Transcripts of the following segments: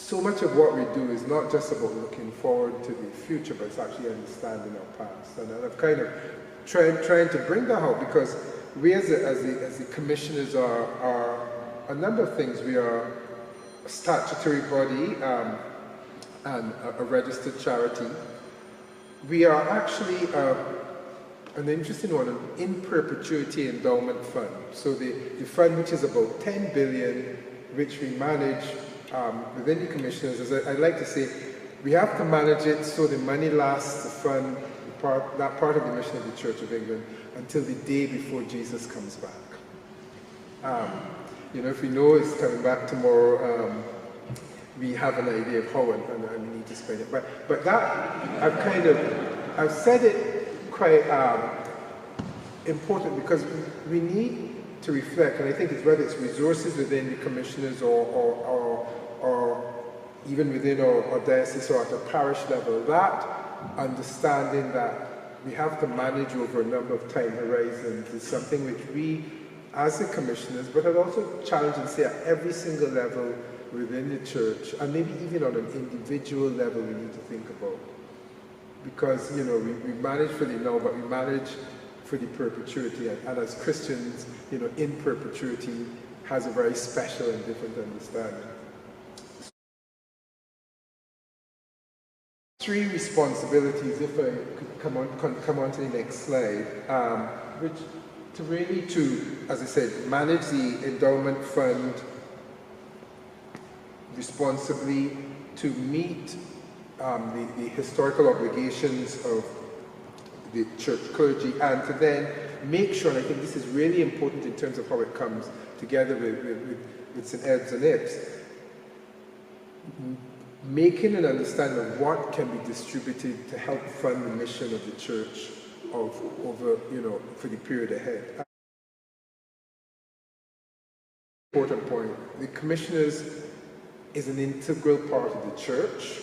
so much of what we do is not just about looking forward to the future, but it's actually understanding our past. And I've kind of trying to bring that out, because we as the commissioners are a number of things. We are a statutory body and a registered charity. We are actually an interesting one, an in perpetuity endowment fund. So the fund, which is about 10 billion, which we manage within the commissioners, as I like to say, we have to manage it so the money lasts to fund that part of the mission of the Church of England until the day before Jesus comes back. If we know he's coming back tomorrow, we have an idea of how and we need to spend it. But that, I've said it quite important, because we need to reflect, and I think it's whether it's resources within the commissioners or even within our diocese or at a parish level, that understanding that we have to manage over a number of time horizons is something which we, as the commissioners, but I'd also challenge and say at every single level within the church, and maybe even on an individual level, we need to think about. Because, we manage for the now, but we manage for the perpetuity. And as Christians, in perpetuity has a very special and different understanding. 3 responsibilities, if I could come on to the next slide, which to, as I said, manage the endowment fund responsibly, to meet the historical obligations of the church clergy, and to then make sure, and I think this is really important in terms of how it comes together with St. Ed's and Ips, making an understanding of what can be distributed to help fund the mission of the church over, for the period ahead. Important point, the commissioners is an integral part of the church,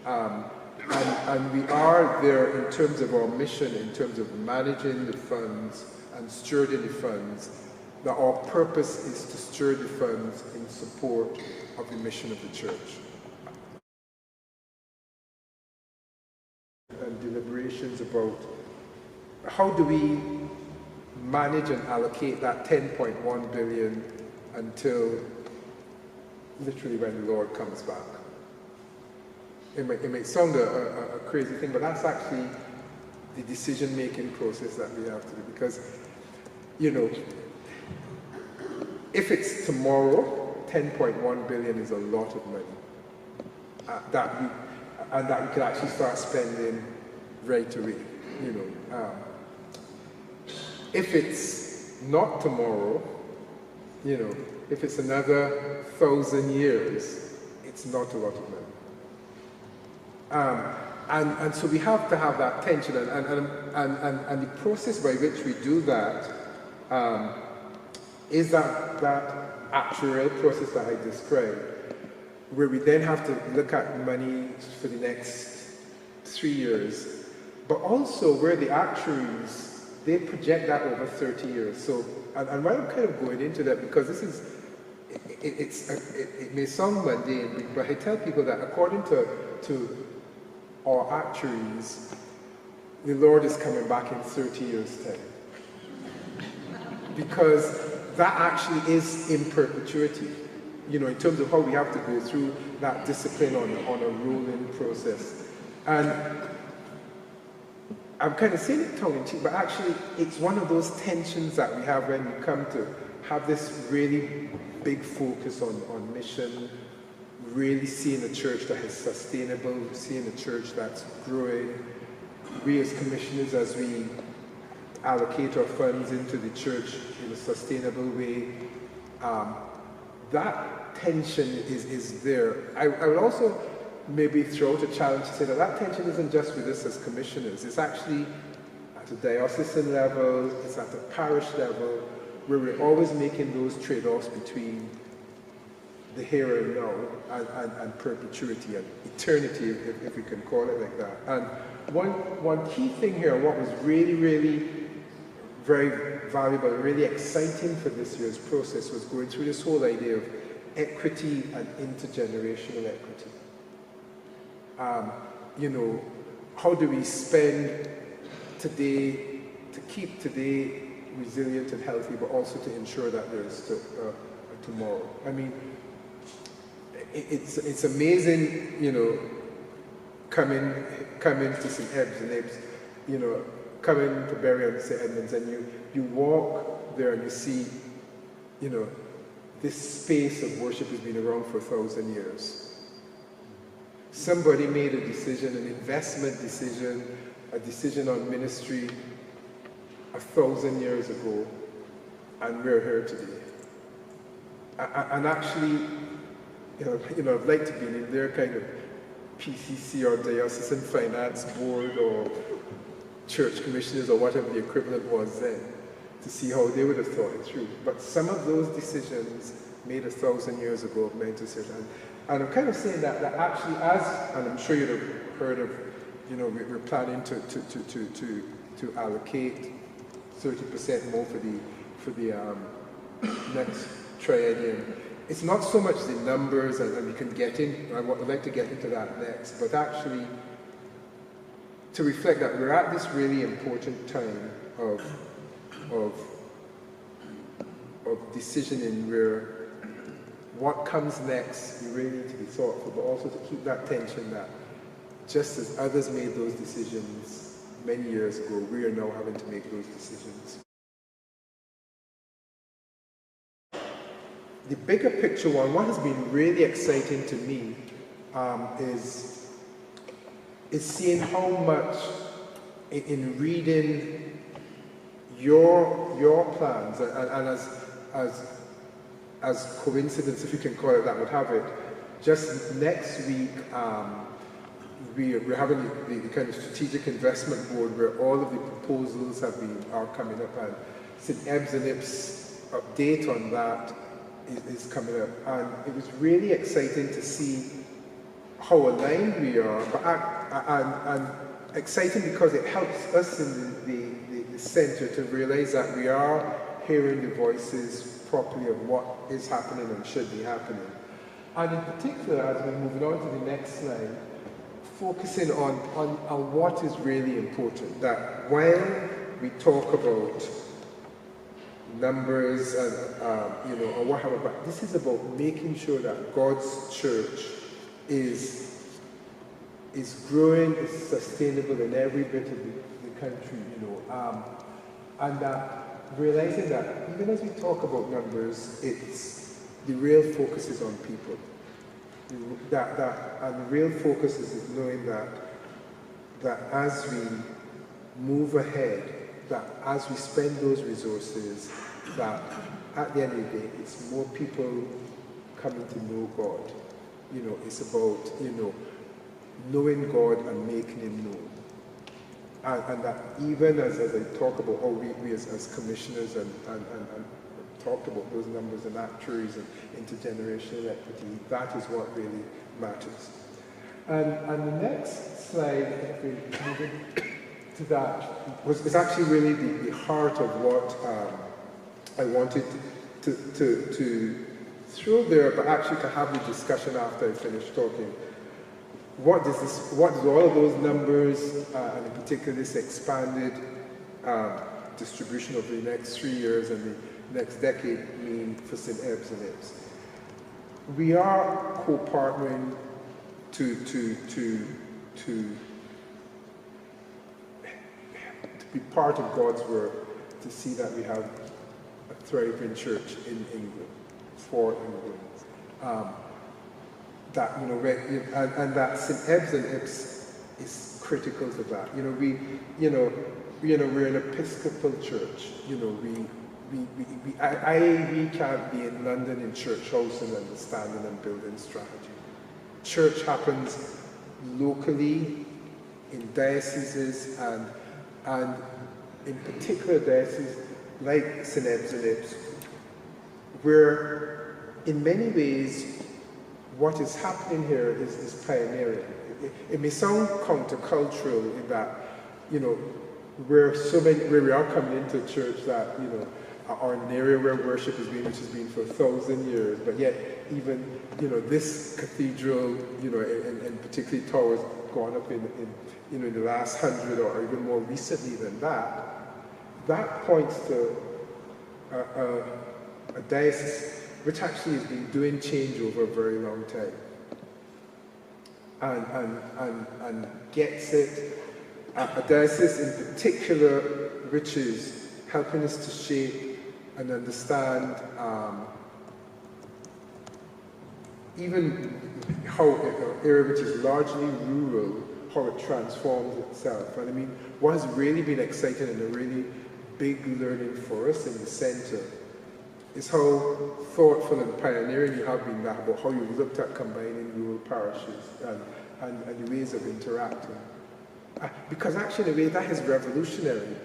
and we are there in terms of our mission, in terms of managing the funds and stewarding the funds, that our purpose is to steward the funds in support of the mission of the church. And deliberations about how do we manage and allocate that 10.1 billion until literally when the Lord comes back. It may sound a crazy thing, but that's actually the decision-making process that we have to do. Because, if it's tomorrow, 10.1 billion is a lot of money that we could actually start spending right away. If it's not tomorrow, if it's another 1,000 years, it's not a lot of money. And so we have to have that tension, and the process by which we do that is that actuarial process that I described, where we then have to look at money for the next 3 years, but also where the actuaries, they project that over 30 years. So, and why I'm kind of going into that, because this is, it may sound mundane, but I tell people that according to our actuaries, the Lord is coming back in 30 years' time. Because that actually is in perpetuity, in terms of how we have to go through that discipline on a rolling process. And I'm kind of saying it tongue-in-cheek, but actually it's one of those tensions that we have when we come to have this really big focus on mission, really seeing a church that is sustainable, seeing a church that's growing. We as commissioners, as we allocate our funds into the church in a sustainable way, that tension is there. I would also maybe throw out a challenge to say that tension isn't just with us as commissioners. It's actually at a diocesan level, it's at a parish level, where we're always making those trade-offs between the here and now and perpetuity and eternity, if we can call it like that. And one key thing here, what was really, really very valuable and really exciting for this year's process, was going through this whole idea of equity and intergenerational equity. You know, how do we spend today to keep today resilient and healthy, but also to ensure that there is still a tomorrow? I mean, it's amazing, you know, coming to St. Ebs and Ibs, you know, coming to Bury and St. Edmunds, and you walk there and you see, you know, this space of worship has been around for 1,000 years. Somebody made a decision, an investment decision, a decision on ministry 1,000 years ago, and we're here today. And actually, you know, I'd like to be in their kind of PCC or Diocesan Finance Board or church commissioners or whatever the equivalent was then, to see how they would have thought it through. But some of those decisions made 1,000 years ago have meant to certain. And I'm kind of saying that actually, and I'm sure you'd have heard of, you know, we're planning to allocate 30% more for the next triennium. It's not so much the numbers, and we can get in. I'd like to get into that next, but actually to reflect that we're at this really important time of decisioning, where what comes next, we really need to be thoughtful, but also to keep that tension that just as others made those decisions many years ago, we are now having to make those decisions. The bigger picture one, what has been really exciting to me is seeing how much in reading your plans, and as coincidence, if you can call it that, would have it, just next week we're having the kind of strategic investment board where all of the proposals are coming up, and St. Ebs and Ips update on that is coming up, and it was really exciting to see how aligned we are, and exciting because it helps us in the centre to realize that we are hearing the voices properly of what is happening and should be happening. And in particular, as we're moving on to the next slide, focusing on what is really important, that when we talk about numbers and you know, or whatever, but this is about making sure that God's church is growing, is sustainable in every bit of the country, you know, and that realizing that even as we talk about numbers, it's the real focus is on people. And the real focus is knowing that as we move ahead, that as we spend those resources, that at the end of the day, it's more people coming to know God. You know, it's about, you know, knowing God and making Him known. And that even as I talk about how we as commissioners and talked about those numbers and actuaries and intergenerational equity, that is what really matters. And the next slide, if we move into that, is actually really the heart of what I wanted to throw there, but actually to have the discussion after I finish talking. What does all of those numbers, and in particular this expanded distribution over the next 3 years and the next decade mean for St. Ebs and Ibs? We are co-partnering to be part of God's work, to see that we have a thriving church in England, for England. That, you know, and that St. Ebs and Ibs is critical to that. You know, we're an Episcopal church. You know, we can't be in London in church house and understanding and building strategy. Church happens locally in dioceses and in particular dioceses like St. Ebs and Ibs, where in many ways what is happening here is pioneering. It may sound countercultural in that, you know, where we are coming into church that, you know, or an area where worship has been, which has been for 1,000 years, but yet even, this cathedral, and particularly towers gone up in the last 100 or even more recently than that points to a diocese which actually has been doing change over a very long time. And gets it. A diocese in particular which is helping us to shape and understand even how an area which is largely rural, how it transforms itself. And I mean, what has really been exciting and a really big learning for us in the center is how thoughtful and pioneering you have been about how you've looked at combining rural parishes and the ways of interacting. Because actually in a way that is revolutionary.